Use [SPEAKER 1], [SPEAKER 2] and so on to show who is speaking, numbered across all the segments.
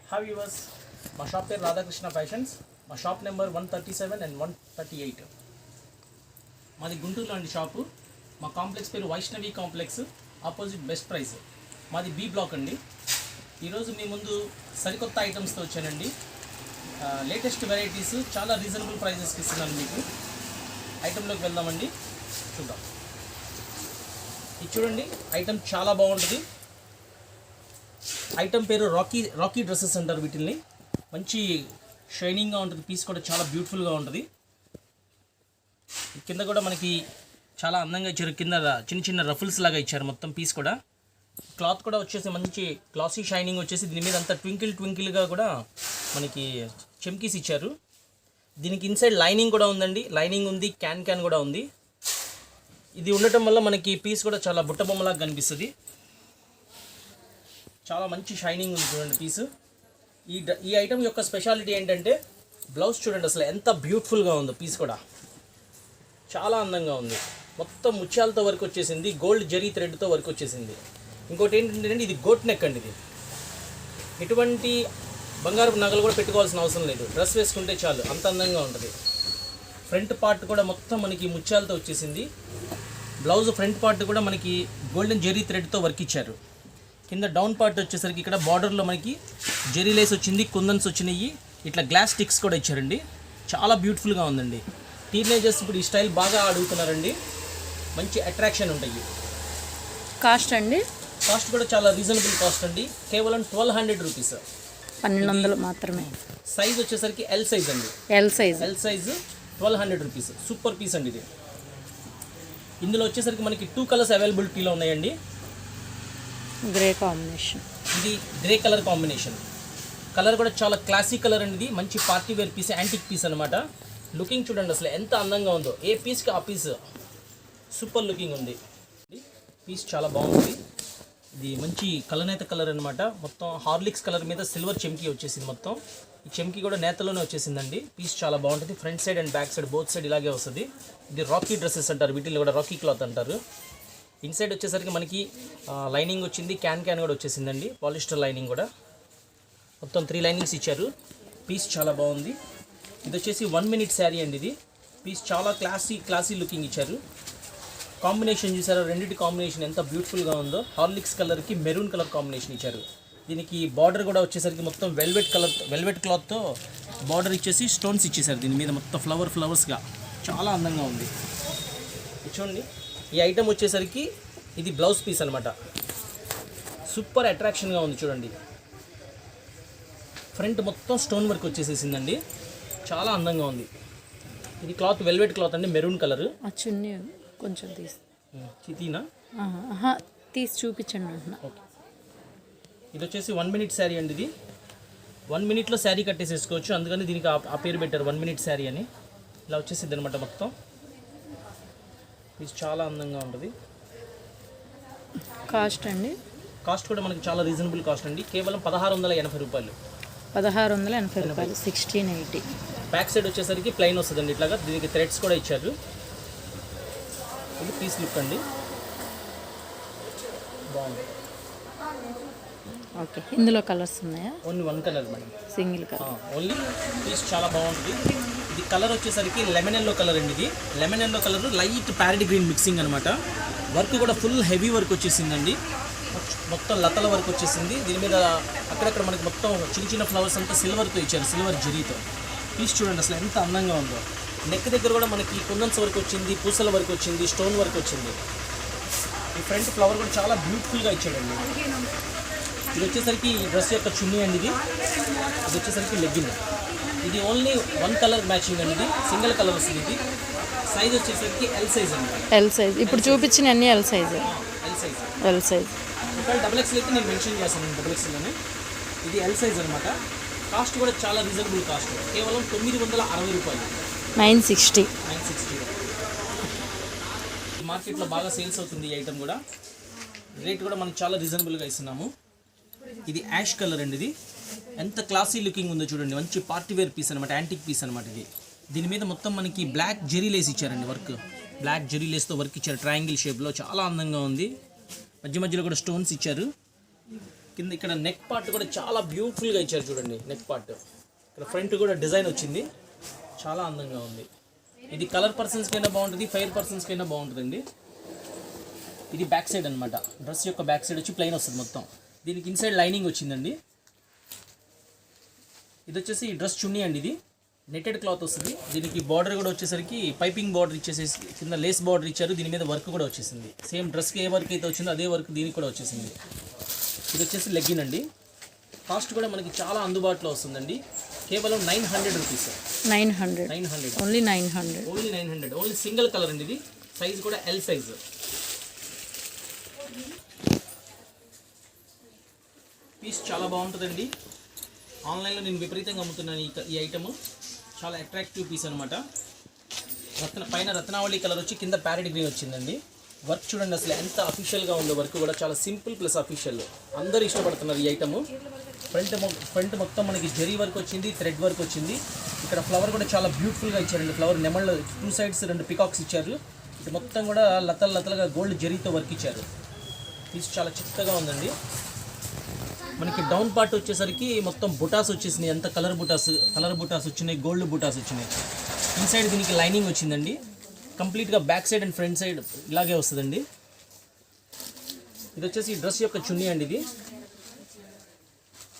[SPEAKER 1] Hi viewers, మా shop పేరు Radhakrishna fashions. మా షాప్ నెంబర్ 137 అండ్ 138. మాది గుంటూరులో అండి షాపు. మా కాంప్లెక్స్ పేరు Vaishnavi complex, opposite best price. మాది బి బ్లాక్ అండి. ఈరోజు మీ ముందు సరికొత్త ఐటమ్స్తో వచ్చానండి. లేటెస్ట్ వెరైటీస్ చాలా రీజనబుల్ ప్రైజెస్కి ఇస్తున్నాను మీకు. ఐటెంలోకి వెళ్దామండి, చూద్దాం. ఇది చూడండి, ఐటెం చాలా బాగుంటుంది. ఐటెం పేరు రాకీ డ్రెస్సెస్ అంటారు వీటిల్ని. మంచి షైనింగ్గా ఉంటుంది, పీస్ కూడా చాలా బ్యూటిఫుల్గా ఉంటుంది. కింద కూడా మనకి చాలా అందంగా ఇచ్చారు, కింద చిన్న చిన్న రఫుల్స్ లాగా ఇచ్చారు మొత్తం పీస్ కూడా. క్లాత్ కూడా వచ్చేసి మంచి గ్లాసీ షైనింగ్ వచ్చేసి దీని మీద అంతా ట్వింకిల్గా కూడా మనకి చెమ్కీస్ ఇచ్చారు. దీనికి ఇన్సైడ్ లైనింగ్ కూడా ఉందండి, లైనింగ్ ఉంది, క్యాన్ కూడా ఉంది. ఇది ఉండటం వల్ల మనకి పీస్ కూడా చాలా బుట్టబొమ్మలాగా కనిపిస్తుంది. చాలా మంచి షైనింగ్ ఉంది చూడండి పీస్. ఈ ఐటమ్ యొక్క స్పెషాలిటీ ఏంటంటే బ్లౌజ్ చూడండి, అసలు ఎంత బ్యూటిఫుల్గా ఉందో. పీస్ కూడా చాలా అందంగా ఉంది, మొత్తం ముత్యాలతో వర్క్ వచ్చేసింది, గోల్డ్ జరీ థ్రెడ్తో వర్క్ వచ్చేసింది. ఇంకోటి ఏంటంటే ఇది గోట్ నెక్ అండి. ఇది ఎటువంటి బంగారపు నగలు కూడా పెట్టుకోవాల్సిన అవసరం లేదు, డ్రెస్ వేసుకుంటే చాలు, అంత అందంగా ఉంటుంది. ఫ్రంట్ పార్ట్ కూడా మొత్తం మనకి ముత్యాలతో వచ్చేసింది. బ్లౌజ్ ఫ్రంట్ పార్ట్ కూడా మనకి గోల్డెన్ జరీ థ్రెడ్తో వర్క్ ఇచ్చారు. కింద డౌన్ పార్ట్ వచ్చేసరికి ఇక్కడ బార్డర్లో మనకి జెరీ లేస్ వచ్చింది, కుందన్స్ వచ్చినాయి, ఇట్లా గ్లాస్ స్టిక్స్ కూడా ఇచ్చారండి. చాలా బ్యూటిఫుల్గా ఉందండి. టీనేజర్స్ ఇప్పుడు ఈ స్టైల్ బాగా అడుగుతున్నారండి, మంచి అట్రాక్షన్ ఉంటాయి.
[SPEAKER 2] కాస్ట్ అండి?
[SPEAKER 1] కాస్ట్ కూడా చాలా రీజనబుల్ కాస్ట్ అండి, కేవలం 1200 రూపీస్,
[SPEAKER 2] 1200 మాత్రమే.
[SPEAKER 1] సైజ్ వచ్చేసరికి ఎల్ సైజ్ అండి. L size 1200 rupees. Super piece అండి ఇది. ఇందులో వచ్చేసరికి మనకి 2 కలర్స్ అవైలబిలిటీలో ఉన్నాయండి.
[SPEAKER 2] గ్రే కాంబినేషన్,
[SPEAKER 1] ఇది గ్రే కలర్ కాంబినేషన్. కలర్ కూడా చాలా క్లాసిక్ కలర్ అండి. ఇది మంచి party wear piece, antique piece అనమాట. లుకింగ్ చూడండి అసలు ఎంత అందంగా ఉందో, ఏ పీస్కి ఆ పీస్ సూపర్ లుకింగ్ ఉంది. పీస్ చాలా బాగుంది. ఇది మంచి కలనేత కలర్ అనమాట. మొత్తం హార్లిక్స్ కలర్ మీద సిల్వర్ చెమ్కీ వచ్చేసింది. మొత్తం ఈ చెమ్కీ కూడా నేతలోనే వచ్చేసిందండి. పీస్ చాలా బాగుంటుంది. Front side and back side both side ఇలాగే వస్తుంది. ఇది రాకీ డ్రెస్సెస్ అంటారు, వీటిని కూడా రాకీ క్లాత్ అంటారు. ఇన్సైడ్ వచ్చేసరికి మనకి లైనింగ్ వచ్చింది, క్యాన్ కూడా వచ్చేసిందండి, పాలిస్టర్ లైనింగ్ కూడా. మొత్తం 3 లైనింగ్స్ ఇచ్చారు. పీస్ చాలా బాగుంది. ఇది వచ్చేసి 1 minute శారీ అండి. ఇది పీస్ చాలా క్లాసీ లుకింగ్ ఇచ్చారు. కాంబినేషన్ చూసారా, రెండింటి కాంబినేషన్ ఎంత బ్యూటిఫుల్గా ఉందో. హార్లిక్స్ కలర్కి మెరూన్ కలర్ కాంబినేషన్ ఇచ్చారు. దీనికి బార్డర్ కూడా వచ్చేసరికి మొత్తం వెల్వెట్ క్లాత్తో బార్డర్ ఇచ్చేసి స్టోన్స్ ఇచ్చేసారు దీని మీద, మొత్తం ఫ్లవర్స్గా చాలా అందంగా ఉంది. చూడండి, ఈ ఐటమ్ వచ్చేసరికి ఇది బ్లౌజ్ పీస్ అనమాట. సూపర్ అట్రాక్షన్గా ఉంది చూడండి. ఫ్రంట్ మొత్తం స్టోన్ వర్క్ వచ్చేసేసిందండి, చాలా అందంగా ఉంది. ఇది క్లాత్ వెల్వెట్ క్లాత్ అండి, మెరూన్ కలర్.
[SPEAKER 2] చున్నీ కొంచెం తీసి చూపించండి అంటున్నా.
[SPEAKER 1] ఓకే, ఇది వచ్చేసి 1 minute శారీ అండి. ఇది 1 minuteలో శారీ కట్టేసేసుకోవచ్చు, అందుకని దీనికి ఆ పేరు పెట్టారు 1 minute శారీ అని. ఇలా వచ్చేసిద్ది అనమాట మొత్తం. ఇది చాలా అందంగా ఉంటుంది.
[SPEAKER 2] కాస్ట్ అండి?
[SPEAKER 1] కాస్ట్ కూడా మనకి చాలా రీజనబుల్ కాస్ట్ అండి, కేవలం 1680 రూపాయలు.
[SPEAKER 2] 1680 రూపాయలు, 1680.
[SPEAKER 1] బ్యాక్ సైడ్ వచ్చేసరికి ప్లెయిన్ వస్తుందండి ఇట్లాగా. దీనికి థ్రెడ్స్ కూడా ఇచ్చారు. ఇది పీస్ లుక్ అండి, బాగుంది.
[SPEAKER 2] ఓకే, ఇందులో కలర్స్ ఉన్నాయా?
[SPEAKER 1] Only 1 colour madam,
[SPEAKER 2] single colour
[SPEAKER 1] only. Piece చాలా బాగుంటుంది. ఇది కలర్ వచ్చేసరికి లెమన్ ఎల్లో కలర్ అండి. ఇది lemon yellow colour light parrot green mixing అనమాట. వర్క్ కూడా ఫుల్ హెవీ వర్క్ వచ్చేసిందండి, మొత్తం లతల వర్క్ వచ్చేసింది. దీని మీద అక్కడక్కడ మనకి మొత్తం చిన్న ఫ్లవర్స్ అంతా సిల్వర్తో ఇచ్చారు, సిల్వర్ జరీతో. పీస్ చూడండి అసలు ఎంత అందంగా ఉందో. నెక్ దగ్గర కూడా మనకి కుందన్స్ వర్క్ వచ్చింది, పూసల వర్క్ వచ్చింది, స్టోన్ వర్క్ వచ్చింది. ఈ ఫ్రంట్ ఫ్లవర్ కూడా చాలా బ్యూటిఫుల్గా ఇచ్చాడండి. ఇది వచ్చేసరికి ఈ డ్రెస్ యొక్క చున్నీ అండి. ఇది వచ్చేసరికి లెగ్గిన్. ఇది ఓన్లీ 1 కలర్ మ్యాచింగ్ అండి, ఇది సింగిల్ కలర్ వస్తుంది. ఇది సైజ్ వచ్చేసరికి ఎల్ సైజ్ అండి.
[SPEAKER 2] ఎల్ సైజ్ ఇప్పుడు చూపించిన అన్ని ఎల్ సైజ్.
[SPEAKER 1] ఎల్ సైజ్ ఒకవేళ XXL అయితే నేను మెన్షన్ చేస్తాను XXL అని. ఇది ఎల్ సైజ్ అనమాట. కాస్ట్ కూడా చాలా రీజనబుల్ కాస్ట్, కేవలం 960 రూపాయలు,
[SPEAKER 2] 960.
[SPEAKER 1] మార్కెట్లో బాగా సేల్స్ అవుతుంది ఈ ఐటమ్ కూడా. రేట్ కూడా మనకి చాలా రీజనబుల్గా ఇస్తున్నాము. ఇది యాష్ కలర్ అండి. ఇది ఎంత క్లాసీ లుకింగ్ ఉందో చూడండి, మంచి పార్టీ వేర్ పీస్ అనమాట, యాంటిక్ పీస్ అనమాట ఇది. దీని మీద మొత్తం మనకి బ్లాక్ జెరీ లేస్ ఇచ్చారండి, వర్క్ బ్లాక్ జెరీ లేస్తో వర్క్ ఇచ్చారు, ట్రయాంగిల్ షేప్లో చాలా అందంగా ఉంది. మధ్యలో కూడా స్టోన్స్ ఇచ్చారు. కింద ఇక్కడ నెక్ పార్ట్ కూడా చాలా బ్యూటిఫుల్గా ఇచ్చారు చూడండి. నెక్ పార్ట్ ఇక్కడ ఫ్రంట్ కూడా డిజైన్ వచ్చింది, చాలా అందంగా ఉంది. ఇది కలర్ పర్సన్స్కైనా బాగుంటుంది, ఫెయిర్ పర్సన్స్కైనా బాగుంటుందండి. ఇది బ్యాక్ సైడ్ అనమాట. డ్రెస్ యొక్క బ్యాక్ సైడ్ వచ్చి ప్లెయిన్ వస్తుంది మొత్తం. దీనికి ఇన్సైడ్ లైనింగ్ వచ్చిందండి. ఇది వచ్చేసి డ్రెస్ చున్నీ అండి. ఇది నెట్టెడ్ క్లాత్ వస్తుంది. దీనికి బార్డర్ కూడా వచ్చేసరికి పైపింగ్ బార్డర్ ఇచ్చేసేసి కింద లేస్ బార్డర్ ఇచ్చారు. దీని మీద వర్క్ కూడా వచ్చేసింది. సేమ్ డ్రెస్కి ఏ వర్క్ అయితే వచ్చిందో అదే వర్క్ దీనికి కూడా వచ్చేసింది. ఇది వచ్చేసి లెగ్గిన్ అండి. కాస్ట్ కూడా మనకి చాలా అందుబాటులో వస్తుందండి. కేవలం 900 rupees. 900
[SPEAKER 2] only 900.
[SPEAKER 1] Only 900. Only single colour అండి. ఇది సైజ్ కూడా ఎల్ సైజ్. పీస్ చాలా బాగుంటుందండి. ఆన్లైన్లో నేను విపరీతంగా అమ్ముతున్నాను ఈ ఐటమ్. చాలా అట్రాక్టివ్ పీస్ అనమాట. పైన రత్నావళి కలర్ వచ్చి కింద ప్యారెట్ గ్రీన్ వచ్చిందండి. వర్క్ చూడండి అసలు ఎంత అఫీషియల్గా ఉందో. వర్క్ కూడా చాలా సింపుల్ ప్లస్ అఫీషియల్. అందరూ ఇష్టపడుతున్నారు ఈ ఐటమ్. ఫ్రంట్ మొత్తం మనకి జరీ వర్క్ వచ్చింది, థ్రెడ్ వర్క్ వచ్చింది. ఇక్కడ ఫ్లవర్ కూడా చాలా బ్యూటిఫుల్గా ఇచ్చారండి. ఫ్లవర్ నెమళ్ళు 2 సైడ్స్ 2 పికాక్స్ ఇచ్చారు. ఇటు మొత్తం కూడా లతలుగా గోల్డ్ జరీతో వర్క్ ఇచ్చారు. పీస్ చాలా చిక్కగా ఉందండి. మనకి డౌన్ పార్ట్ వచ్చేసరికి మొత్తం బుటాస్ వచ్చేసినాయి. ఎంత కలర్ బుటాస్ వచ్చినాయి, గోల్డ్ బుటాస్ వచ్చినాయి. ఇన్సైడ్ దీనికి లైనింగ్ వచ్చిందండి. కంప్లీట్గా back side and front side ఇలాగే వస్తుందండి. ఇది వచ్చేసి డ్రెస్ యొక్క చున్నీ అండి. ఇది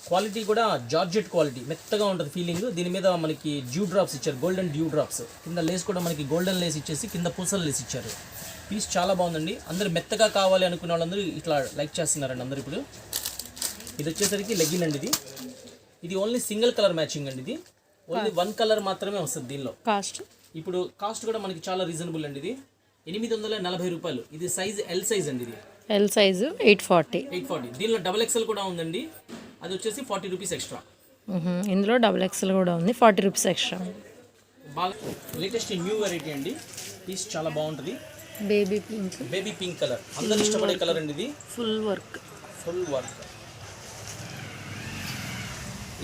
[SPEAKER 1] క్వాలిటీ కూడా జార్జెట్ క్వాలిటీ, మెత్తగా ఉంటుంది ఫీలింగ్. దీని మీద మనకి డ్యూ డ్రాప్స్ ఇచ్చారు, గోల్డెన్ డ్యూ డ్రాప్స్. కింద లేస్ కూడా మనకి గోల్డెన్ లేస్ ఇచ్చేసి కింద పూసల లేస్ ఇచ్చారు. పీస్ చాలా బాగుందండి. అందరు మెత్తగా కావాలి అనుకునే వాళ్ళందరూ ఇట్లా లైక్ చేస్తున్నారండి అందరు. ఇప్పుడు ఇది వచ్చేసరికి లెగ్గిన్ అండి. ఇది ఓన్లీ సింగిల్ కలర్ మ్యాచింగ్ అండి. ఇది ఓన్లీ 1 కలర్ మాత్రమే వస్తుంది దీనిలో. ఇప్పుడు కాస్ట్ కూడా మనకి చాలా రీజనబుల్ అండి. ఇది 840 రూపాయలు. ఇది సైజ్ ఎల్ సైజ్ అండి. ఇది
[SPEAKER 2] ఎల్ సైజు 840.
[SPEAKER 1] దీనిలో XXL కూడా ఉందండి. అది వచ్చేసి 40 రూపీస్ ఎక్స్ట్రా.
[SPEAKER 2] ఇందులో XXL కూడా ఉంది, 40 రూపీస్ ఎక్స్ట్రా.
[SPEAKER 1] బాగా లేటెస్ట్ న్యూ వెరైటీ అండి. పీస్ చాలా బాగుంటుంది. బేబీ పింక్ కలర్ అందరూ ఇష్టపడే కలర్ అండి. ఇది
[SPEAKER 2] ఫుల్ వర్క్.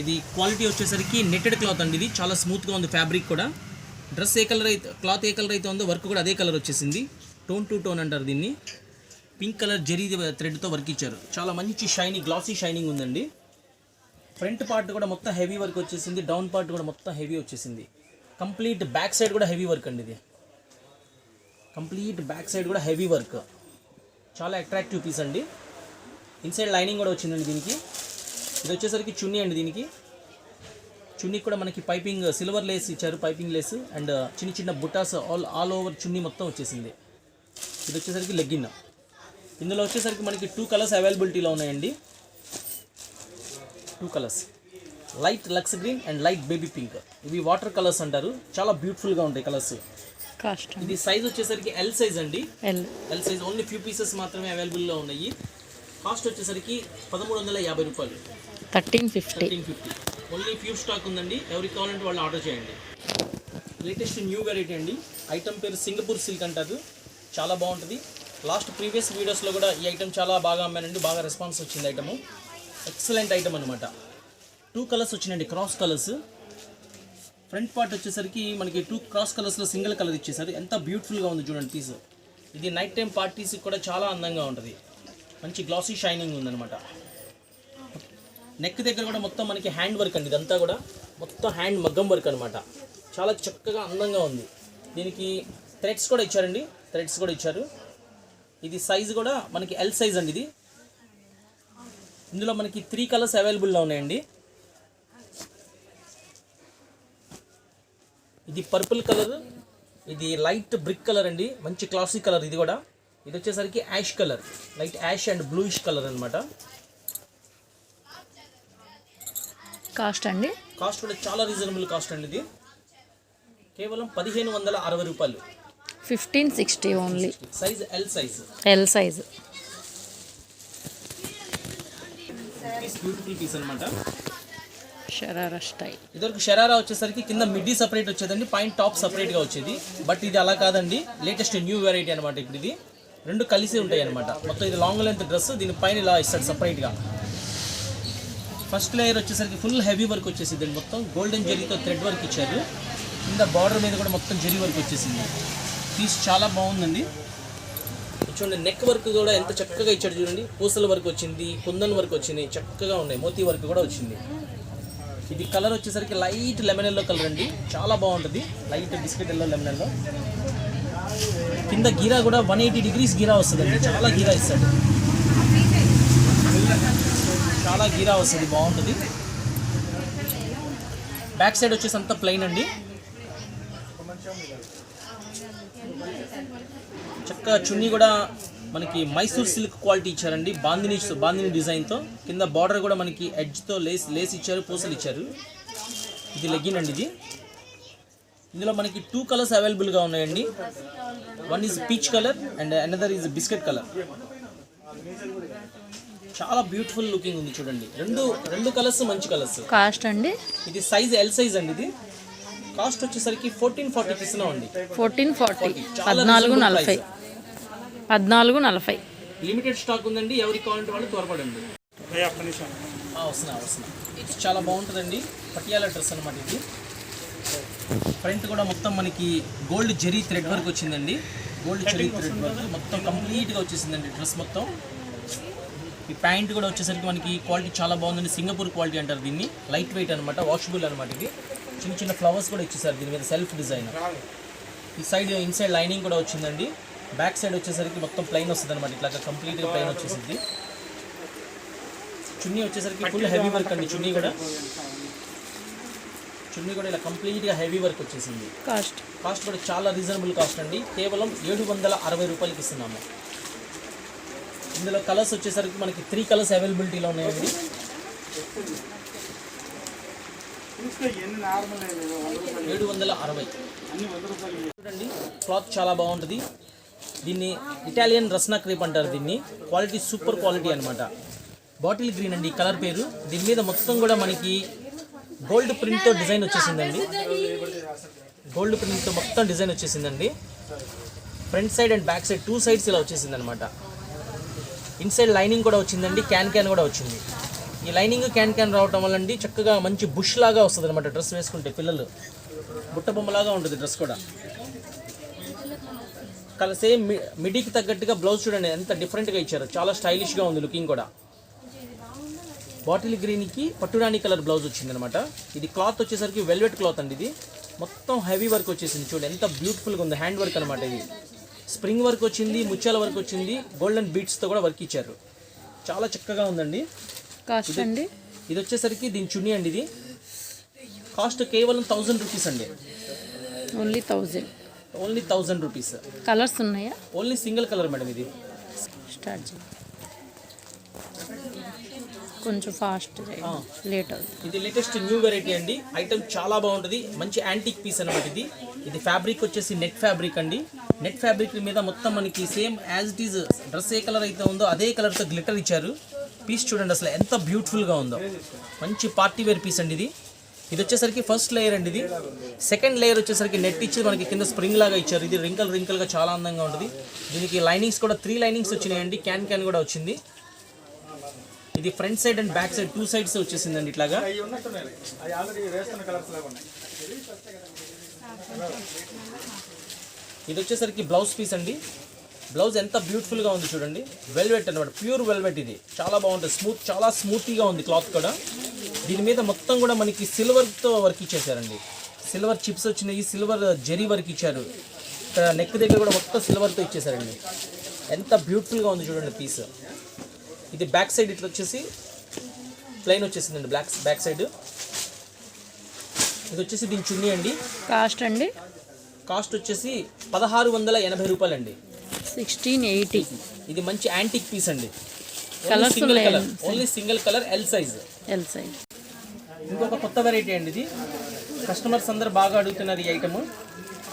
[SPEAKER 1] ఇది క్వాలిటీ వచ్చేసరికి నెట్టెడ్ క్లాత్ అండి. ఇది చాలా స్మూత్గా ఉంది. ఫ్యాబ్రిక్ కూడా డ్రెస్ ఏ కలర్ అయితే క్లాత్ ఏ కలర్ అయితే ఉందో వర్క్ కూడా అదే కలర్ వచ్చేసింది. టోన్ టు టోన్ అంటారు దీన్ని. పింక్ కలర్ జరీ థ్రెడ్తో వర్క్ ఇచ్చారు. చాలా మంచి గ్లాసీ షైనింగ్ ఉందండి. ఫ్రంట్ పార్ట్ కూడా మొత్తం హెవీ వర్క్ వచ్చేసింది. డౌన్ పార్ట్ కూడా మొత్తం హెవీ వచ్చేసింది. కంప్లీట్ బ్యాక్ సైడ్ కూడా హెవీ వర్క్ అండి. ఇది కంప్లీట్ బ్యాక్ సైడ్ కూడా హెవీ వర్క్. చాలా అట్రాక్టివ్ పీస్ అండి. ఇన్సైడ్ లైనింగ్ కూడా వచ్చిందండి దీనికి. ఇది వచ్చేసరికి చున్నీ అండి. దీనికి చున్నీ కూడా మనకి పైపింగ్ సిల్వర్ లేస్ ఇచ్చారు, పైపింగ్ లేస్ అండ్ చిన్న బుటాస్ ఆల్ ఓవర్ చున్నీ మొత్తం వచ్చేసింది. ఇది వచ్చేసరికి లెగ్గిన్. ఇందులో వచ్చేసరికి మనకి 2 కలర్స్ అవైలబిలిటీలో ఉన్నాయండి. 2 colours, light lux green and light baby pink. ఇవి వాటర్ కలర్స్ అంటారు. చాలా బ్యూటిఫుల్గా ఉంటాయి కలర్స్. ఇది సైజ్ వచ్చేసరికి ఎల్ సైజ్ అండి. L size only few pieces మాత్రమే అవైలబుల్లో ఉన్నాయి. కాస్ట్ వచ్చేసరికి 1350 రూపాయలు.
[SPEAKER 2] 1350.
[SPEAKER 1] ఓన్లీ ఫ్యూ స్టాక్ ఉందండి. ఎవరికి కావాలంటే వాళ్ళు ఆర్డర్ చేయండి. లేటెస్ట్ న్యూ వెరైటీ అండి. ఐటమ్ పేరు సింగపూర్ సిల్క్ అంటారు. చాలా బాగుంటుంది. లాస్ట్ ప్రీవియస్ వీడియోస్లో కూడా ఈ ఐటమ్ చాలా బాగా అమ్మానండి. బాగా రెస్పాన్స్ వచ్చింది. ఐటమ్ ఎక్సలెంట్ ఐటమ్ అనమాట. 2 కలర్స్ వచ్చినాయండి, క్రాస్ కలర్స్. ఫ్రంట్ పార్ట్ వచ్చేసరికి మనకి 2 క్రాస్ కలర్స్లో సింగిల్ కలర్ ఇచ్చేసారు. ఎంత బ్యూటిఫుల్గా ఉంది చూడండి పీస్. ఇది నైట్ టైం పార్టీస్కి కూడా చాలా అందంగా ఉంటుంది. మంచి గ్లాసీ షైనింగ్ ఉందన్నమాట. నెక్ దగ్గర కూడా మొత్తం మనకి హ్యాండ్ వర్క్ అండి. ఇదంతా కూడా మొత్తం హ్యాండ్ మగ్గం వర్క్ అనమాట. చాలా చక్కగా అందంగా ఉంది. దీనికి థ్రెడ్స్ కూడా ఇచ్చారు. ఇది సైజు కూడా మనకి ఎల్ సైజ్ అండి. ఇది ఇందులో మనకి 3 కలర్స్ అవైలబుల్లో ఉన్నాయండి. ఇది పర్పుల్ కలర్, ఇది లైట్ బ్రిక్ కలర్ అండి. మంచి క్లాసిక్ కలర్ ఇది కూడా. ఇది వచ్చేసరికి ash colour, light ash and bluish colour అనమాట. కాస్ట్ కూడా చాలా రీజనబుల్ కాస్ట్ అండి. ఇది కేవలం 1560 రూపాయలు.
[SPEAKER 2] 1560 only.
[SPEAKER 1] Size L size. Beautiful piece అనమాట.
[SPEAKER 2] షరారా స్టైల్.
[SPEAKER 1] ఇదివరకు షరారా వచ్చేసరికి కింద మిడ్డీ సపరేట్ వచ్చేదండి, పైన టాప్ సపరేట్గా వచ్చేది. బట్ ఇది అలా కాదండి. లేటెస్ట్ న్యూ వెరైటీ అనమాట. ఇప్పుడు ఇది 2 కలిసి ఉంటాయి అనమాట. మొత్తం ఇది లాంగ్ లెంత్ డ్రెస్. దీని పైన ఇలా ఇస్తాడు సపరేట్గా. ఫస్ట్ లేయర్ వచ్చేసరికి ఫుల్ హెవీ వర్క్ వచ్చేసింది. మొత్తం గోల్డెన్ జరీతో థ్రెడ్ వర్క్ ఇచ్చారు. కింద బార్డర్ మీద కూడా మొత్తం జరీ వర్క్ వచ్చేసింది. పీస్ చాలా బాగుందండి. చూడండి నెక్ వర్క్ కూడా ఎంత చక్కగా ఇచ్చాడు చూడండి. పూసల వర్క్ వచ్చింది, కుందన్ వర్క్ వచ్చింది, చక్కగా ఉన్నాయి. మోతీ వర్క్ కూడా వచ్చింది. ఇది కలర్ వచ్చేసరికి లైట్ లెమన్ ఎల్లో కలర్ అండి, చాలా బాగుంటుంది. Light biscuit yellow lemon yellow. కింద గీరా కూడా 180 డిగ్రీస్ గీరా వస్తుందండి, చాలా గీరా ఇస్తాడు, చాలా గీరా వస్తుంది, బాగుంటుంది. బ్యాక్ సైడ్ వచ్చేసి అంతా ప్లెయిన్ అండి. చక్కగా చున్నీ కూడా మనకి మైసూర్ సిల్క్ క్వాలిటీ ఇచ్చారండి, బాందిని డిజైన్తో. కింద బార్డర్ కూడా మనకి ఎడ్జ్తో లేస్ ఇచ్చారు, పూసలు ఇచ్చారు. ఇది లెగ్గిన్ అండి. ఇది ఇందులో మనకి 2 కలర్స్ అవైలబుల్గా ఉన్నాయండి. One is peach colour and another is biscuit colour. చాలా బ్యూటిఫుల్ లుకింగ్ ఉంది చూడండి. రెండు కలర్స్ మంచి కలర్స్.
[SPEAKER 2] కాస్ట్ అండి?
[SPEAKER 1] ఇది సైజ్ ఎల్ సైజ్ అండి. ఇది కాస్ట్ వచ్చేసరికి 1440 ఇస్తున్నాం అండి.
[SPEAKER 2] 1440, 1440, 1440.
[SPEAKER 1] లిమిటెడ్ స్టాక్ ఉందండి, ఎవరికి కావాలంటే వాళ్ళు త్వరపడండి. వస్తున్నా. ఇది చాలా బాగుంటుందండి, పటియాలా డ్రెస్ అనమాట. ఇది ఫ్రంట్ కూడా మొత్తం మనకి గోల్డ్ జెరీ థ్రెడ్ వర్క్ వచ్చిందండి. గోల్డ్ జెరీ థ్రెడ్ వర్క్ మొత్తం కంప్లీట్గా వచ్చేసిందండి డ్రెస్ మొత్తం. ఈ ప్యాంట్ కూడా వచ్చేసరికి మనకి క్వాలిటీ చాలా బాగుందండి, సింగపూర్ క్వాలిటీ అంటారు దీన్ని. లైట్ వెయిట్ అనమాట, వాషబుల్ అనమాట. ఇది చిన్న ఫ్లవర్స్ కూడా ఇచ్చేసారు దీని మీద, సెల్ఫ్ డిజైన్. ఈ సైడ్ ఇన్సైడ్ లైనింగ్ కూడా వచ్చిందండి. బ్యాక్ సైడ్ వచ్చేసరికి మొత్తం ప్లెయిన్ వస్తుంది అనమాట, ఇట్లా కంప్లీట్గా ప్లెయిన్ వచ్చేసింది. చున్నీ వచ్చేసరికి ఫుల్ హెవీ వర్క్ అండి. చున్నీ కూడా ఇలా కంప్లీట్గా హెవీ వర్క్ వచ్చేసింది. కాస్ట్ కూడా చాలా రీజనబుల్ కాస్ట్ అండి, కేవలం 760 రూపాయలకి ఇస్తున్నాము. ఇందులో కలర్స్ వచ్చేసరికి మనకి 3 కలర్స్ అవైలబిలిటీలో ఉన్నాయండి. చూడండి, క్లాత్ చాలా బాగుంటుంది. దీన్ని ఇటాలియన్ రస్నా క్రేప్ అంటారు. దీన్ని క్వాలిటీ సూపర్ క్వాలిటీ అనమాట. బాటిల్ గ్రీన్ అండి కలర్ పేరు. దీని మీద మొత్తం కూడా మనకి గోల్డ్ ప్రింట్తో డిజైన్ వచ్చేసిందండి. గోల్డ్ ప్రింట్తో మొత్తం డిజైన్ వచ్చేసిందండి. Front side and back side 2 sides ఇలా వచ్చేసింది అనమాట. ఇన్సైడ్ లైనింగ్ కూడా వచ్చిందండి, క్యాన్ కూడా వచ్చింది. ఈ లైనింగ్ క్యాన్ రావటం వల్ల అండి చక్కగా మంచి బుష్ లాగా వస్తుంది అనమాట. డ్రెస్ వేసుకుంటే పిల్లలు బుట్ట బొమ్మలాగా ఉంటుంది డ్రెస్ కూడా. సేమ్ మిడీకి తగ్గట్టుగా బ్లౌజ్ చూడండి ఎంత డిఫరెంట్గా ఇచ్చారు, చాలా స్టైలిష్గా ఉంది లుకింగ్ కూడా. బాటిల్ గ్రీన్కి పట్టురాణి కలర్ బ్లౌజ్ వచ్చింది అనమాట. ఇది క్లాత్ వచ్చేసరికి వెల్వెట్ క్లాత్ అండి. ఇది మొత్తం హెవీ వర్క్ వచ్చేసింది చూడండి, ఎంత బ్యూటిఫుల్గా ఉంది. హ్యాండ్ వర్క్ అనమాట. ఇది స్ప్రింగ్ వర్క్ వచ్చింది, ముత్యాల వర్క్ వచ్చింది, గోల్డెన్ బీట్స్తో కూడా వర్క్ ఇచ్చారు. చాలా చక్కగా ఉందండి.
[SPEAKER 2] కాస్ట్ అండి?
[SPEAKER 1] ఇది వచ్చేసరికి దీని చున్నీ అండి. ఇది కాస్ట్ కేవలం 1000 రూపీస్ అండి.
[SPEAKER 2] Only 1000
[SPEAKER 1] rupees.
[SPEAKER 2] కలర్స్ ఉన్నాయా?
[SPEAKER 1] Only single colour madam. ఇది
[SPEAKER 2] స్టార్ట్ చేయండి, కొంచెం ఫాస్ట్ లేట్ అవుతుంది.
[SPEAKER 1] ఇది లేటెస్ట్ న్యూ వెరైటీ అండి. ఐటమ్ చాలా బాగుంటుంది, మంచి యాంటిక్ పీస్ అనమాట. ఇది ఫ్యాబ్రిక్ వచ్చేసి నెట్ ఫ్యాబ్రిక్ అండి. నెట్ ఫ్యాబ్రిక్ మీద మొత్తం మనకి same as it is dress A colour అయితే ఉందో అదే కలర్తో గ్లిటర్ ఇచ్చారు. పీస్ చూడండి అసలు ఎంత బ్యూటిఫుల్గా ఉందో, మంచి పార్టీ వేర్ పీస్ అండి. ఇది వచ్చేసరికి ఫస్ట్ లేయర్ అండి. ఇది సెకండ్ లేయర్ వచ్చేసరికి నెట్ ఇచ్చి మనకి కింద స్ప్రింగ్ లాగా ఇచ్చారు. ఇది రింకల్గా చాలా అందంగా ఉంటుంది. దీనికి లైనింగ్స్ కూడా 3 లైనింగ్స్ వచ్చినాయండి, క్యాన్ కూడా వచ్చింది. ఇది front side and back side 2 sides వచ్చేసిందండి ఇట్లాగా. ఇది వచ్చేసరికి బ్లౌజ్ పీస్ అండి. బ్లౌజ్ ఎంత బ్యూటిఫుల్గా ఉంది చూడండి, వెల్వెట్ అనమాట, ప్యూర్ వెల్వెట్. ఇది చాలా బాగుంటుంది, చాలా స్మూత్గా ఉంది క్లాత్ కూడా. దీని మీద మొత్తం కూడా మనకి సిల్వర్తో వర్క్ ఇచ్చేసారండి. సిల్వర్ చిప్స్ వచ్చినాయి, సిల్వర్ జెరీ వర్క్ ఇచ్చారు. ఇక్కడ నెక్ దగ్గర కూడా మొత్తం సిల్వర్తో ఇచ్చేసారండి. ఎంత బ్యూటిఫుల్గా ఉంది చూడండి పీస్. ఇది బ్యాక్ సైడ్ ఇట్లా వచ్చేసి ప్లెయిన్ వచ్చేసిందండి బ్యాక్ సైడ్. ఇది వచ్చేసి దీని చున్నీ అండి.
[SPEAKER 2] కాస్ట్ అండి?
[SPEAKER 1] కాస్ట్ వచ్చేసి 1680 రూపాయలు అండి.
[SPEAKER 2] 1680.
[SPEAKER 1] ఇది మంచి యాంటిక్ పీస్ అండి. Only single colour L size. ఇంకొక కొత్త వెరైటీ అండి. ఇది కస్టమర్స్ అందరు బాగా అడుగుతున్నారు ఈ ఐటమ్.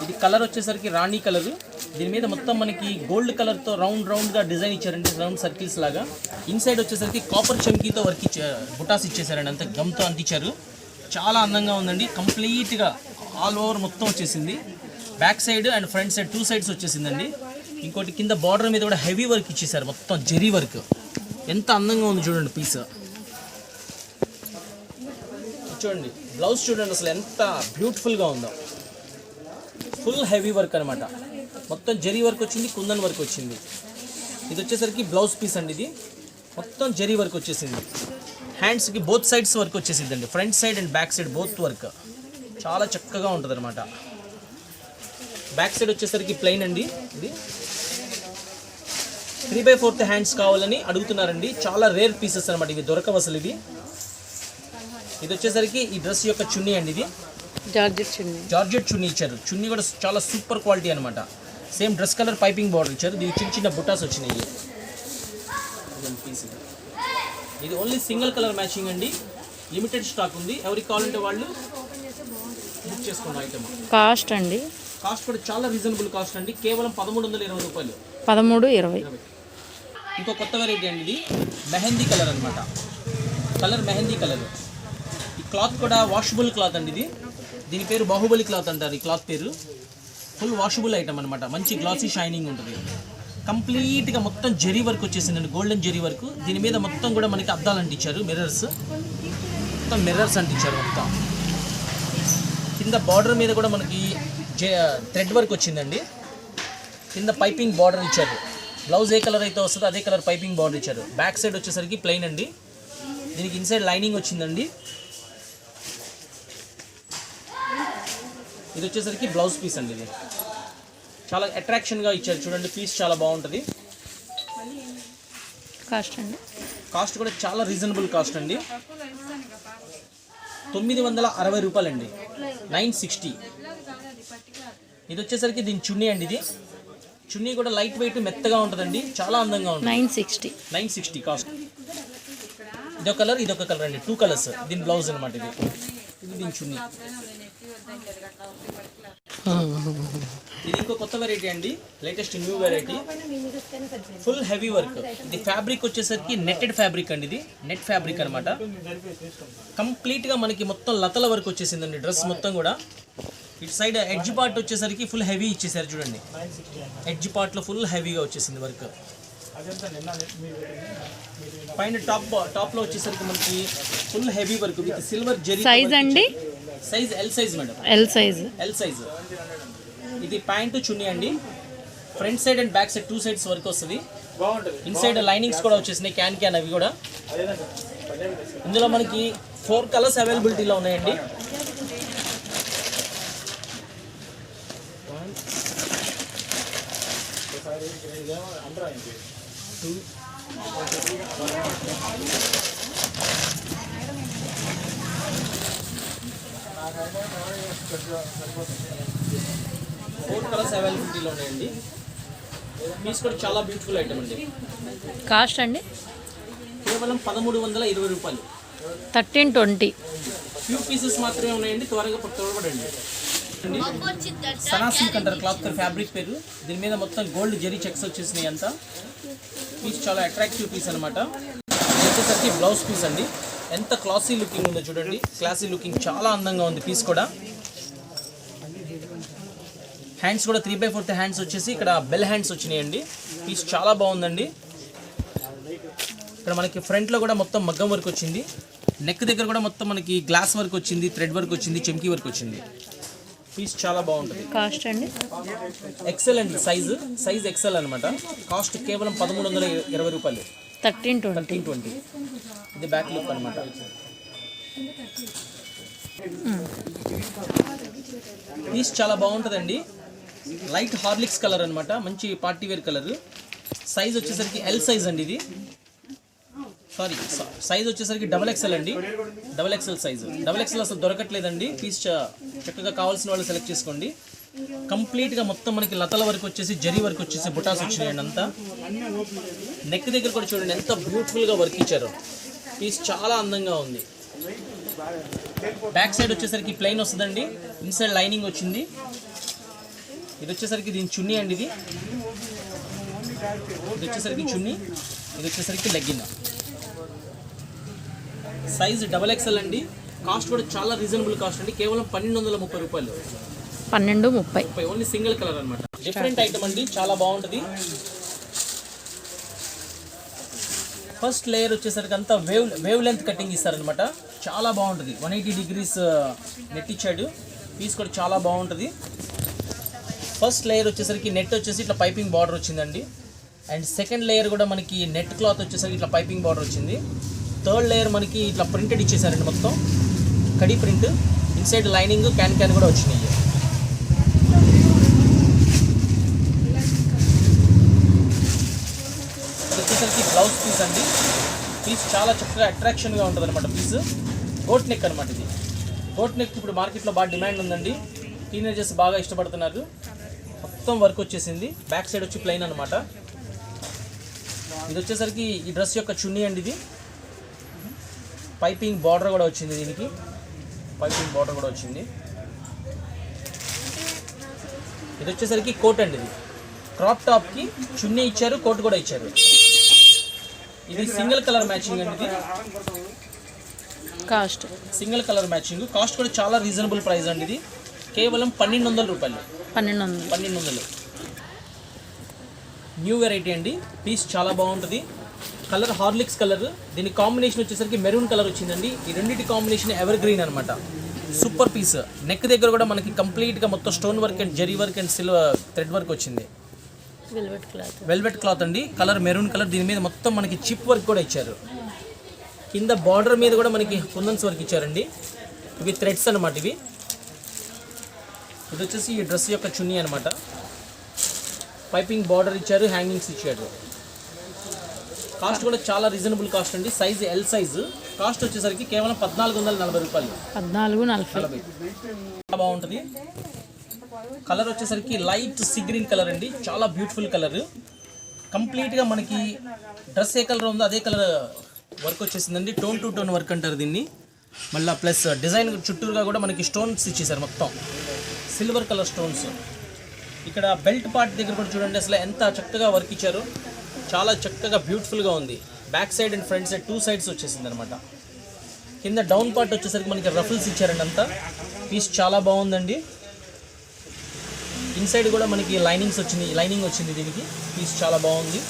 [SPEAKER 1] ఇది కలర్ వచ్చేసరికి రాణి కలర్. దీని మీద మొత్తం మనకి గోల్డ్ కలర్తో రౌండ్గా డిజైన్ ఇచ్చారండి, రౌండ్ సర్కిల్స్ లాగా. ఇన్సైడ్ వచ్చేసరికి కాపర్ చమ్కీతో వర్క్ బుటాస్ ఇచ్చేసారండి, అంత గమ్తో అంటించారు. చాలా అందంగా ఉందండి, కంప్లీట్గా ఆల్ ఓవర్ మొత్తం వచ్చేసింది. Back side and front side 2 sides వచ్చేసిందండి. ఇంకోటి కింద బార్డర్ మీద కూడా హెవీ వర్క్ ఇచ్చేసారు, మొత్తం జెరీ వర్క్. ఎంత అందంగా ఉంది చూడండి పీస్. చూడండి బ్లౌజ్ చూడండి అసలు ఎంత బ్యూటిఫుల్గా ఉందో. ఫుల్ హెవీ వర్క్ అనమాట, మొత్తం జెరీ వర్క్ వచ్చింది, కుందన్ వర్క్ వచ్చింది. ఇది వచ్చేసరికి బ్లౌజ్ పీస్ అండి. ఇది మొత్తం జరీ వర్క్ వచ్చేసింది. హ్యాండ్స్కి బోత్ సైడ్స్ వర్క్ వచ్చేసింది అండి. Front side and back side both work చాలా చక్కగా ఉంటుంది అనమాట. బ్యాక్ సైడ్ వచ్చేసరికి ప్లెయిన్ అండి. ఇది 3/4 హ్యాండ్స్ కావాలని అడుగుతున్నారండి. చాలా రేర్ పీసెస్ అనమాట, ఇవి దొరకవు అసలు. ఇది వచ్చేసరికి ఈ డ్రెస్ యొక్క చున్నీ అండి. ఇది జార్జెట్ చున్నీ ఇచ్చారు. చున్నీ కూడా చాలా సూపర్ క్వాలిటీ అనమాట. Same dress colour piping border ఇచ్చారు. ఇది చిన్న చిన్న బుటాస్ వచ్చినాయి. ఇది ఓన్లీ సింగిల్ కలర్ మ్యాచింగ్ అండి. లిమిటెడ్ స్టాక్ ఉంది. ఎవరికి కావాలంటే వాళ్ళు బుక్ చేసుకున్న ఐటమ్.
[SPEAKER 2] కాస్ట్ అండి?
[SPEAKER 1] కాస్ట్ కూడా చాలా రీజనబుల్ కాస్ట్ అండి. కేవలం 1320 రూపాయలు.
[SPEAKER 2] 1320.
[SPEAKER 1] ఇంకో కొత్త వెరైటీ అండి. ఇది మెహందీ కలర్ అనమాట. Colour mehndi colour. ఈ క్లాత్ కూడా వాషబుల్ క్లాత్ అండి. దీని పేరు బాహుబలి క్లాత్ అంటారు. ఈ క్లాత్ పేరు ఫుల్ వాషబుల్ ఐటమ్ అనమాట. మంచి గ్లాసీ షైనింగ్ ఉంటుంది. కంప్లీట్గా మొత్తం జరీ వర్క్ వచ్చేసిందండి, గోల్డెన్ జరీ వర్క్. దీని మీద మొత్తం కూడా మనకి అద్దాలు అంటించారు, మిర్రర్స్. మొత్తం మిర్రర్స్ అంటించారు మొత్తం. కింద బార్డర్ మీద కూడా మనకి థ్రెడ్ వర్క్ వచ్చిందండి. కింద పైపింగ్ బార్డర్ ఇచ్చారు. బ్లౌజ్ ఏ కలర్ అయితే వస్తుందో అదే కలర్ పైపింగ్ బార్డర్ ఇచ్చారు. బ్యాక్ సైడ్ వచ్చేసరికి ప్లెయిన్ అండి. దీనికి ఇన్సైడ్ లైనింగ్ వచ్చిందండి. ఇది వచ్చేసరికి బ్లౌజ్ పీస్ అండి. ఇది చాలా అట్రాక్షన్గా ఇచ్చారు చూడండి. పీస్ చాలా బాగుంటుంది.
[SPEAKER 2] కాస్ట్ అండి?
[SPEAKER 1] కాస్ట్ కూడా చాలా రీజనబుల్ కాస్ట్ అండి. 960 రూపాయలండి. 960. ఇది వచ్చేసరికి దీని చున్నీ అండి. ఇది చున్నీ కూడా లైట్ వెయిట్ మెత్తగా ఉంటుందండి, చాలా అందంగా ఉంటుంది. 960 కాస్ట్. ఇదొక కలర్, ఇదొక కలర్ అండి. 2 కలర్స్. దీని బ్లౌజ్ అనమాట. ఇది దీని చున్నీ. ఇది ఇంకో కొత్త వెరైటీ అండి. Latest new variety. Full heavy work. ఇది ఫ్యాబ్రిక్ వచ్చేసరికి నెట్టెడ్ ఫ్యాబ్రిక్ అండి. ఇది నెట్ ఫ్యాబ్రిక్ అనమాట. కంప్లీట్గా మనకి మొత్తం లతల వర్క్ వచ్చేసిందండి. డ్రెస్ మొత్తం కూడా ఇటు సైడ్ ఎడ్జ్ పార్ట్ వచ్చేసరికి ఫుల్ హెవీ ఇచ్చేసారు చూడండి. ఎడ్జ్ పార్ట్లో ఫుల్ హెవీగా వచ్చేసింది వర్క్. పైన టాప్లో వచ్చేసరికి మనకి full heavy work with silver zari.
[SPEAKER 2] Size అండి?
[SPEAKER 1] Size L size madam.
[SPEAKER 2] L size.
[SPEAKER 1] ఇది ప్యాంట్ చున్నీ అండి. Front side and back side 2 sides work వస్తుంది. ఇన్సైడ్ లైనింగ్స్ కూడా వచ్చేసినాయి, క్యాన్ అవి కూడా. ఇందులో మనకి 4 కలర్స్ అవైలబిలిటీలో ఉన్నాయండి. ఫోర్ కలర్స్ అవైలబిలిటీలో ఉన్నాయండి. పీస్ కూడా చాలా బ్యూటిఫుల్ ఐటమ్ అండి.
[SPEAKER 2] కాస్ట్ అండి?
[SPEAKER 1] కేవలం 1320 రూపాయలు.
[SPEAKER 2] 1320.
[SPEAKER 1] ఫ్యూ పీసెస్ మాత్రమే ఉన్నాయండి. త్వరగా త్వరపడండి. సనా సిల్క్ అంటారు క్లాత్ ఫ్యాబ్రిక్ పేరు. దీని మీద మొత్తం గోల్డ్ జెరీ చెక్స్ వచ్చేసినాయి అంతా. పీస్ చాలా అట్రాక్టివ్ పీస్ అనమాట. వచ్చేసరికి బ్లౌజ్ పీస్ అండి. ఎంత క్లాసీ లుకింగ్ ఉందో చూడండి. క్లాసీ లుకింగ్, చాలా అందంగా ఉంది పీస్ కూడా. హ్యాండ్స్ కూడా 3/4 హ్యాండ్స్ వచ్చేసి ఇక్కడ బెల్ హ్యాండ్స్ వచ్చినాయండి. పీస్ చాలా బాగుందండి. ఇక్కడ మనకి ఫ్రంట్లో కూడా మొత్తం మగ్గం వర్క్ వచ్చింది. నెక్ దగ్గర కూడా మొత్తం మనకి గ్లాస్ వర్క్ వచ్చింది, థ్రెడ్ వర్క్ వచ్చింది, చెమ్కీ వర్క్ వచ్చింది. పీస్ చాలా బాగుంటుంది.
[SPEAKER 2] కాస్ట్ అండి?
[SPEAKER 1] ఎక్సెల్ అండి. సైజ్ ఎక్సెల్ అనమాట. కాస్ట్ కేవలం 1320 రూపాయలు.
[SPEAKER 2] 1320.
[SPEAKER 1] ఇది బ్యాక్ లుక్ అనమాట. పీస్ చాలా బాగుంటుందండి. లైట్ హార్లిక్స్ కలర్ అనమాట. మంచి పార్టీ వేర్ కలర్. సైజ్ వచ్చేసరికి ఎల్ సైజ్ అండి. ఇది సైజ్ వచ్చేసరికి XXL అండి. XXL size. XXL అసలు దొరకట్లేదండి. పీస్ చక్కగా కావాల్సిన వాళ్ళు సెలెక్ట్ చేసుకోండి. కంప్లీట్గా మొత్తం మనకి లతల వరకు వచ్చేసి జరీ వర్క్ వచ్చేసి బుటాస్ వచ్చినాయండి అంతా. నెక్ దగ్గర కూడా చూడండి ఎంత బ్యూటిఫుల్గా వర్క్ ఇచ్చారు. పీస్ చాలా అందంగా ఉంది. బ్యాక్ సైడ్ వచ్చేసరికి ప్లెయిన్ వస్తుందండి. ఇన్సైడ్ లైనింగ్ వచ్చింది. ఇది వచ్చేసరికి దీని చున్నీ అండి. ఇది వచ్చేసరికి చున్నీ. ఇది వచ్చేసరికి లెగ్గిన్. సైజ్ XXL అండి. కాస్ట్ కూడా చాలా రీజనబుల్ కాస్ట్ అండి. కేవలం 1230 రూపాయలు.
[SPEAKER 2] 1230.
[SPEAKER 1] ఓన్లీ సింగిల్ కలర్ అనమాట. డిఫరెంట్ ఐటమ్ అండి, చాలా బాగుంటుంది. ఫస్ట్ లేయర్ వచ్చేసరికి అంతా వేవ్ లెంత్ కటింగ్ ఇస్తారనమాట. చాలా బాగుంటుంది. 180 degrees నెట్ ఇచ్చాడు. పీస్ కూడా చాలా బాగుంటుంది. ఫస్ట్ లేయర్ వచ్చేసరికి నెట్ వచ్చేసి ఇట్లా పైపింగ్ బార్డర్ వచ్చిందండి. అండ్ సెకండ్ లేయర్ కూడా మనకి నెట్ క్లాత్ వచ్చేసరికి ఇట్లా పైపింగ్ బార్డర్ వచ్చింది. థర్డ్ లేయర్ మనకి ఇట్లా ప్రింటెడ్ ఇచ్చేసారండి, మొత్తం కడి ప్రింట్. ఇన్సైడ్ లైనింగ్ క్యాన్ కూడా వచ్చినాయి. వచ్చేసరికి బ్లౌజ్ పీస్ అండి. పీస్ చాలా చక్కగా అట్రాక్షన్గా ఉంటుంది అనమాట. పీస్ గోట్ నెక్ అనమాట. ఇది గోట్ నెక్ ఇప్పుడు మార్కెట్లో బాగా డిమాండ్ ఉందండి. టీనేజర్స్ బాగా ఇష్టపడుతున్నారు. మొత్తం వర్క్ వచ్చేసింది. బ్యాక్ సైడ్ వచ్చి ప్లెయిన్ అనమాట. ఇది వచ్చేసరికి ఈ డ్రెస్ యొక్క చున్నీ అండి. ఇది పైపింగ్ బార్డర్ కూడా వచ్చింది. దీనికి పైపింగ్ బార్డర్ కూడా వచ్చింది. ఇది వచ్చేసరికి కోట్ అండి. ఇది క్రాప్ టాప్కి చున్నీ ఇచ్చారు, కోట్ కూడా ఇచ్చారు. ఇది సింగిల్ కలర్ మ్యాచింగ్ అండి. ఇది
[SPEAKER 2] cost
[SPEAKER 1] single colour matching. Cost కూడా చాలా రీజనబుల్ ప్రైస్ అండి. ఇది కేవలం 1200 రూపాయలు. 1200. న్యూ వెరైటీ అండి. పీస్ చాలా బాగుంటుంది. Colour Horlicks colour. దీని కాంబినేషన్ వచ్చేసరికి మెరూన్ కలర్ వచ్చిందండి. ఈ రెండింటి కాంబినేషన్ ఎవర్ గ్రీన్ అనమాట. Super piece. నెక్ దగ్గర కూడా మనకి కంప్లీట్గా మొత్తం stone work and zari work and silver thread work వచ్చింది. వెల్వెట్ క్లాత్ అండి. Colour maroon colour. దీని మీద మొత్తం మనకి చిప్ వర్క్ కూడా ఇచ్చారు. కింద బార్డర్ మీద కూడా మనకి కుందన్స్ వర్క్ ఇచ్చారండి. ఇవి థ్రెడ్స్ అనమాట. ఇవి ఇది వచ్చేసి ఈ డ్రెస్ యొక్క చున్నీ అనమాట. పైపింగ్ బార్డర్ ఇచ్చారు, హ్యాంగింగ్స్ ఇచ్చారు. కాస్ట్ కూడా చాలా రీజనబుల్ కాస్ట్ అండి. Size L size. కాస్ట్ వచ్చేసరికి కేవలం 1440 రూపాయలు.
[SPEAKER 2] 1440.
[SPEAKER 1] చాలా బాగుంటుంది. కలర్ వచ్చేసరికి లైట్ సీ గ్రీన్ కలర్ అండి. చాలా బ్యూటిఫుల్ కలర్. కంప్లీట్గా మనకి డ్రెస్ ఏ కలర్ ఉందో అదే కలర్ వర్క్ వచ్చేసిందండి. టోన్ టు టోన్ వర్క్ అంటారు దీన్ని. మళ్ళీ ప్లస్ డిజైన్ చుట్టూరుగా కూడా మనకి స్టోన్స్ ఇచ్చేసారు, మొత్తం సిల్వర్ కలర్ స్టోన్స్. ఇక్కడ బెల్ట్ పార్ట్ దగ్గర కూడా చూడండి అసలు ఎంత చక్కగా వర్క్ ఇచ్చారు. చాలా చక్కగా బ్యూటిఫుల్గా ఉంది. Back side and front side 2 sides వచ్చేసింది అనమాట. కింద డౌన్ పార్ట్ వచ్చేసరికి మనకి రఫుల్స్ ఇచ్చారండి. అంతా పీస్ చాలా బాగుందండి. ఇన్సైడ్ కూడా మనకి లైనింగ్ వచ్చింది దీనికి. పీస్ చాలా బాగుంది.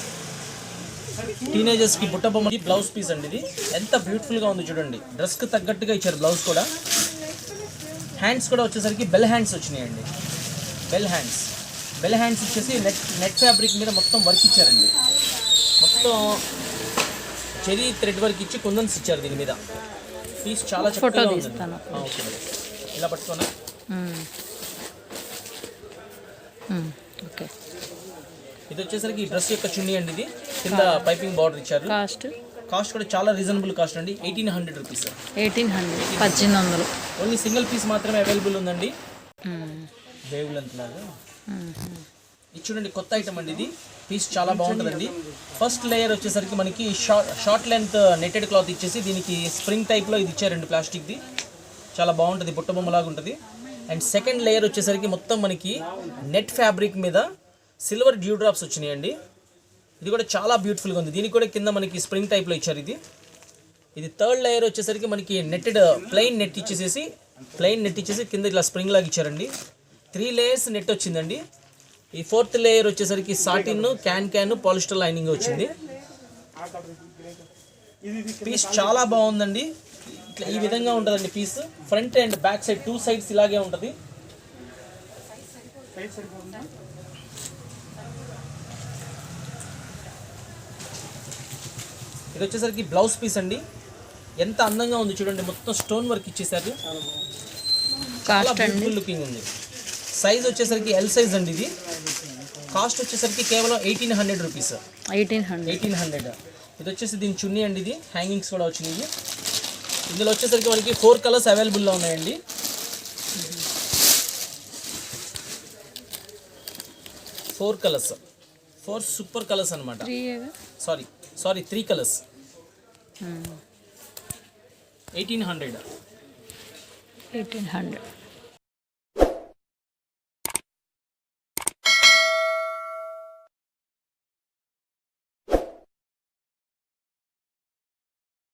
[SPEAKER 1] టీనేజర్స్కి బుట్ట బొమ్మ బ్లౌజ్ పీస్ అండి. ఇది ఎంత బ్యూటిఫుల్గా ఉంది చూడండి. డ్రెస్కి తగ్గట్టుగా ఇచ్చారు బ్లౌజ్ కూడా. హ్యాండ్స్ కూడా వచ్చేసరికి బెల్ హ్యాండ్స్ వచ్చినాయండి. బెల్ హ్యాండ్స్ ఇచ్చేసి నెట్ ఫ్యాబ్రిక్ మీద మొత్తం వర్క్ ఇచ్చారండి. మొత్తం చెరీ థ్రెడ్ వర్క్ ఇచ్చి కుందన్స్ ఇచ్చారు దీని మీద. పీస్ చాలా చక్కగా ఉంది. ఓకే, ఇలా పట్టుకోనా?
[SPEAKER 2] ఓకే.
[SPEAKER 1] ఇది వచ్చేసరికి ఈ డ్రెస్ యొక్క చున్నీ అండి. ఇది కింద పైపింగ్ బార్డర్ ఇచ్చారు. కాస్ట్ కూడా చాలా రీజనబుల్ కాస్ట్ అండి. 1800 రూపీస్.
[SPEAKER 2] 1800.
[SPEAKER 1] ఓన్లీ సింగిల్ పీస్ మాత్రమే అవైలబుల్ ఉందండి. వేవ్ లెంత్ లాగా ఇది చూడండి, కొత్త ఐటమ్ అండి. ఇది పీస్ చాలా బాగుంటుందండి. ఫస్ట్ లేయర్ వచ్చేసరికి మనకి షార్ట్ లెంత్ నెట్టెడ్ క్లాత్ ఇచ్చేసి దీనికి స్ప్రింగ్ టైప్లో ఇది ఇచ్చారండి, ప్లాస్టిక్ది. చాలా బాగుంటుంది, బుట్ట బొమ్మలాగా ఉంటుంది. అండ్ సెకండ్ లేయర్ వచ్చేసరికి మొత్తం మనకి నెట్ ఫ్యాబ్రిక్ మీద సిల్వర్ డ్యూ డ్రాప్స్ వచ్చినాయండి. ఇది కూడా చాలా బ్యూటిఫుల్గా ఉంది. దీనికి కూడా కింద మనకి స్ప్రింగ్ టైప్లో ఇచ్చారు. ఇది థర్డ్ లేయర్ వచ్చేసరికి మనకి నెట్టెడ్ ప్లెయిన్ నెట్ ఇచ్చేసి కింద ఇట్లా స్ప్రింగ్ లాగా ఇచ్చారండి. 3 లేయర్స్ నెట్ వచ్చిందండి. ఈ ఫోర్త్ లేయర్ వచ్చేసరికి సాటిన్ క్యాన్ పాలిస్టర్ లైనింగ్ వచ్చింది. పీస్ చాలా బాగుందండి. ఇట్లా ఈ విధంగా ఉంటుందండి piece. Front and back side 2 sides ఇలాగే ఉంటుంది. ఇది వచ్చేసరికి బ్లౌజ్ పీస్ అండి. ఎంత అందంగా ఉంది చూడండి, మొత్తం స్టోన్ వర్క్ ఇచ్చేసారు. చాలా బ్యూటిఫుల్ లుకింగ్ ఉంది. సైజ్ వచ్చేసరికి ఎల్ సైజ్ అండి. ఇది కాస్ట్ వచ్చేసరికి కేవలం 1800 రూపీస్. 1800. ఇది వచ్చేసి దీని చున్నీ అండి. ఇది హ్యాంగింగ్స్ కూడా వచ్చినాయి. ఇందులో వచ్చేసరికి మనకి 4 కలర్స్ అవైలబుల్లో ఉన్నాయండి. ఫోర్ సూపర్ కలర్స్ అనమాట. Sorry 3 colours. 1800.